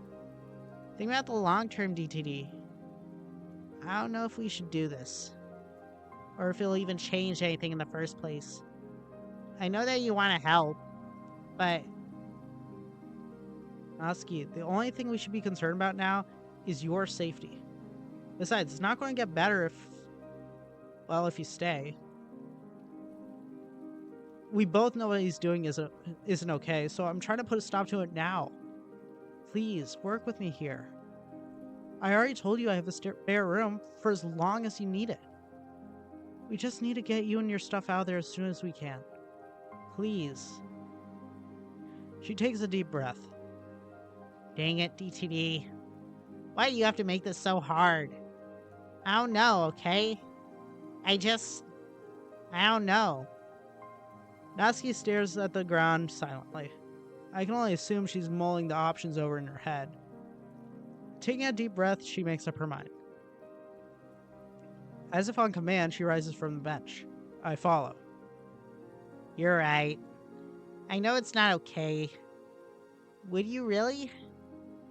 Think about the long term, DTD. I don't know if we should do this, or if it'll even change anything in the first place. I know that you want to help, but Natsuki, the only thing we should be concerned about now is your safety. Besides, it's not going to get better if you stay. We both know what he's doing isn't okay, so I'm trying to put a stop to it now. Please, work with me here. I already told you I have a spare room for as long as you need it. We just need to get you and your stuff out of there as soon as we can. Please. She takes a deep breath. dang it, DTD. Why do you have to make this so hard? I don't know, okay? I don't know. Natsuki stares at the ground silently. I can only assume she's mulling the options over in her head. Taking a deep breath, she makes up her mind. As if on command, she rises from the bench. I follow. You're right. I know it's not okay. Would you really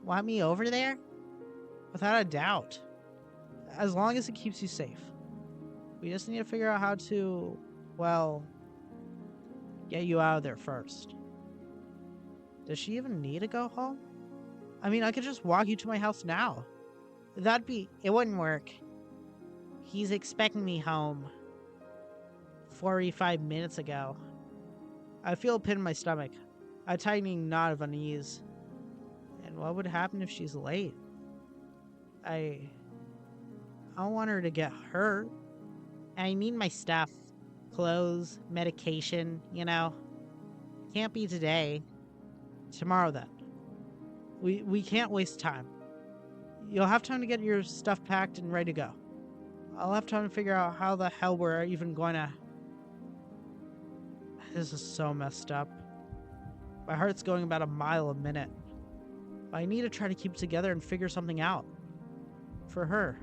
want me over there? Without a doubt. As long as it keeps you safe. We just need to figure out how to, get you out of there first. Does she even need to go home? I mean, I could just walk you to my house now. It wouldn't work. He's expecting me home 45 minutes ago. I feel a pin in my stomach, a tightening knot of unease. And what would happen if she's late? I don't want her to get hurt. And I need my stuff. Clothes, medication, you know. Can't be today. Tomorrow then. We can't waste time. You'll have time to get your stuff packed and ready to go. I'll have time to figure out how the hell we're even going to... This is so messed up. My heart's going about a mile a minute. I need to try to keep it together and figure something out. For her.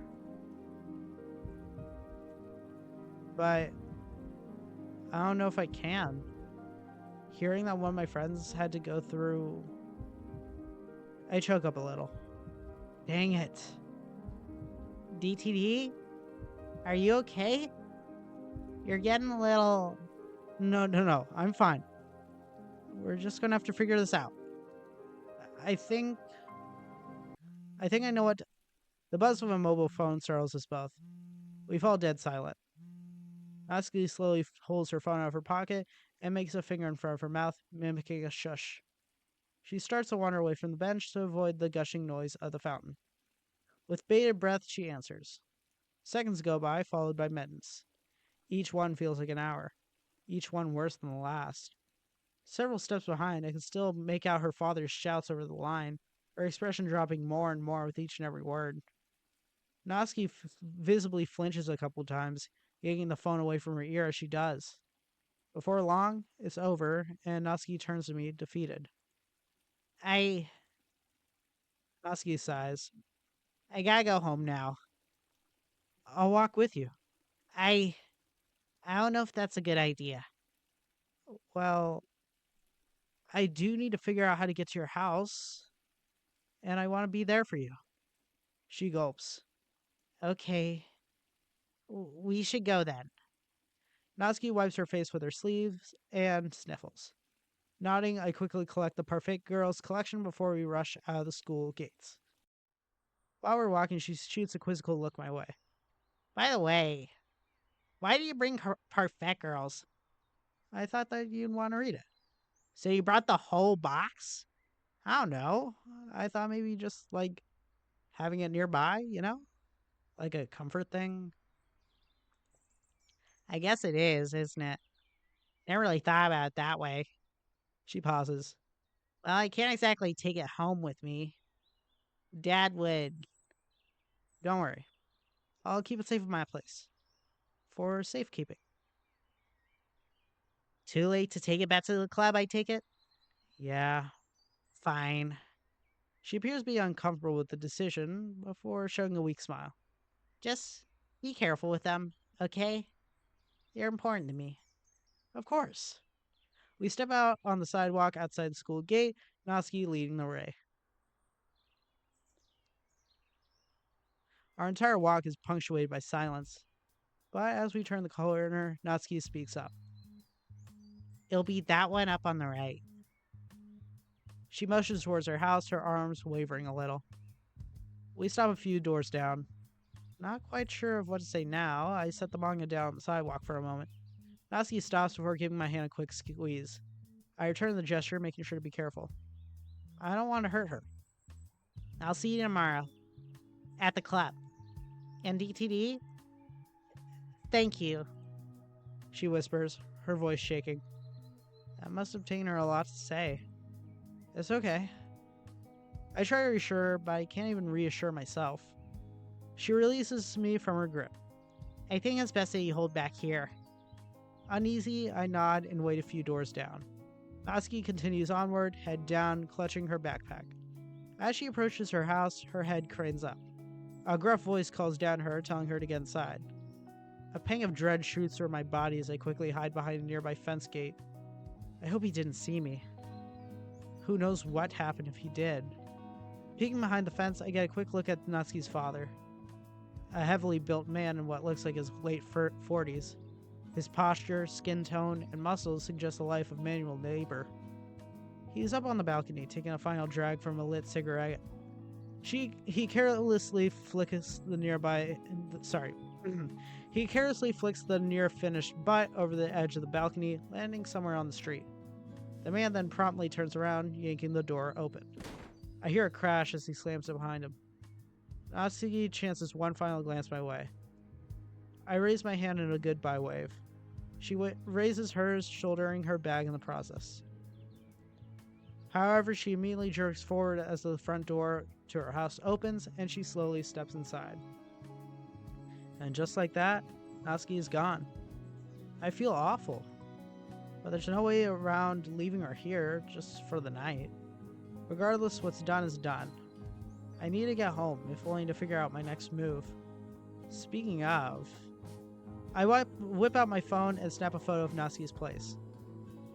But I don't know if I can. Hearing that one of my friends had to go through... I choke up a little. Dang it. DTD? Are you okay? You're getting a little... No. I'm fine. We're just gonna have to figure this out. I think I know what... The buzz of a mobile phone startles us both. We fall dead silent. Natsuki slowly pulls her phone out of her pocket and makes a finger in front of her mouth, mimicking a shush. She starts to wander away from the bench to avoid the gushing noise of the fountain. With bated breath, she answers. Seconds go by, followed by minutes. Each one feels like an hour. Each one worse than the last. Several steps behind, I can still make out her father's shouts over the line, her expression dropping more and more with each and every word. Natsuki visibly flinches a couple times, yanking the phone away from her ear as she does. Before long, it's over, and Natsuki turns to me, defeated. Natsuki sighs. I gotta go home now. I'll walk with you. I don't know if that's a good idea. Well, I do need to figure out how to get to your house, and I want to be there for you. She gulps. Okay. We should go then. Natsuki wipes her face with her sleeves and sniffles. Nodding, I quickly collect the Parfait Girls collection before we rush out of the school gates. While we're walking, she shoots a quizzical look my way. By the way, why do you bring Parfait Girls? I thought that you'd want to read it. So you brought the whole box? I don't know. I thought maybe just like having it nearby, like a comfort thing. I guess it is, isn't it? Never really thought about it that way. She pauses. Well, I can't exactly take it home with me. Dad would. Don't worry. I'll keep it safe in my place. For safekeeping. Too late to take it back to the club, I take it? Yeah. Fine. She appears to be uncomfortable with the decision before showing a weak smile. Just be careful with them, okay? They're important to me. Of course. We step out on the sidewalk outside the school gate, Natsuki leading the way. Our entire walk is punctuated by silence. But as we turn the corner, Natsuki speaks up. It'll be that one up on the right. She motions towards her house, her arms wavering a little. We stop a few doors down. Not quite sure of what to say now, I set the manga down on the sidewalk for a moment. Natsuki stops before giving my hand a quick squeeze. I return the gesture, making sure to be careful. I don't want to hurt her. I'll see you tomorrow. At the club. And DTD? Thank you. She whispers, her voice shaking. That must have taken her a lot to say. It's okay. I try to reassure her, but I can't even reassure myself. She releases me from her grip. I think it's best that you hold back here. Uneasy, I nod and wait a few doors down. Natsuki continues onward, head down, clutching her backpack. As she approaches her house, her head cranes up. A gruff voice calls down her, telling her to get inside. A pang of dread shoots through my body as I quickly hide behind a nearby fence gate. I hope he didn't see me. Who knows what happened if he did? Peeking behind the fence, I get a quick look at Natsuki's father. A heavily built man in what looks like his late 40s. His posture, skin tone, and muscles suggest a life of manual labor. He's up on the balcony, taking a final drag from a lit cigarette. He carelessly flicks the he carelessly flicks the near finished butt over the edge of the balcony, landing somewhere on the street. The man then promptly turns around, yanking the door open. I hear a crash as he slams it behind him. Natsuki chances one final glance my way. I raise my hand in a goodbye wave. She raises hers, shouldering her bag in the process. However, she immediately jerks forward as the front door to her house opens, and she slowly steps inside. And just like that, Natsuki is gone. I feel awful, but there's no way around leaving her here just for the night. Regardless, what's done is done. I need to get home, if only to figure out my next move. Speaking of, I whip out my phone and snap a photo of Natsuki's place,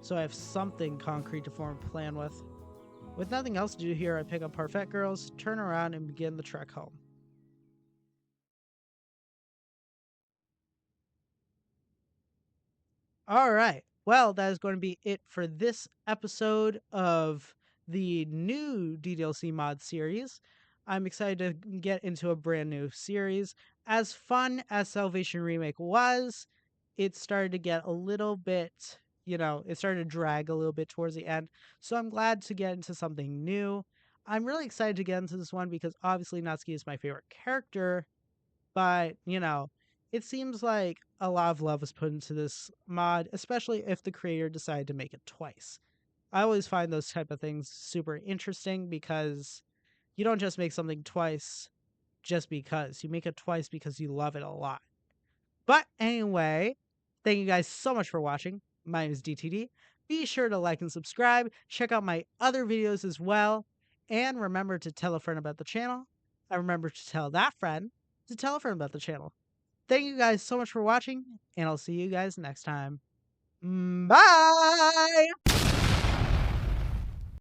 so I have something concrete to form a plan with. With nothing else to do here, I pick up Parfait Girls, turn around, and begin the trek home. All right. Well, that is going to be it for this episode of the new DDLC mod series. I'm excited to get into a brand new series. As fun as Salvation Remake was, it started to get a little bit, it started to drag a little bit towards the end. So I'm glad to get into something new. I'm really excited to get into this one because obviously Natsuki is my favorite character. But, it seems like a lot of love was put into this mod, especially if the creator decided to make it twice. I always find those type of things super interesting because you don't just make something twice just because. You make it twice because you love it a lot. But anyway, thank you guys so much for watching. My name is DTD. Be sure to like and subscribe. Check out my other videos as well. And remember to tell a friend about the channel. And remember to tell that friend to tell a friend about the channel. Thank you guys so much for watching, and I'll see you guys next time. Bye!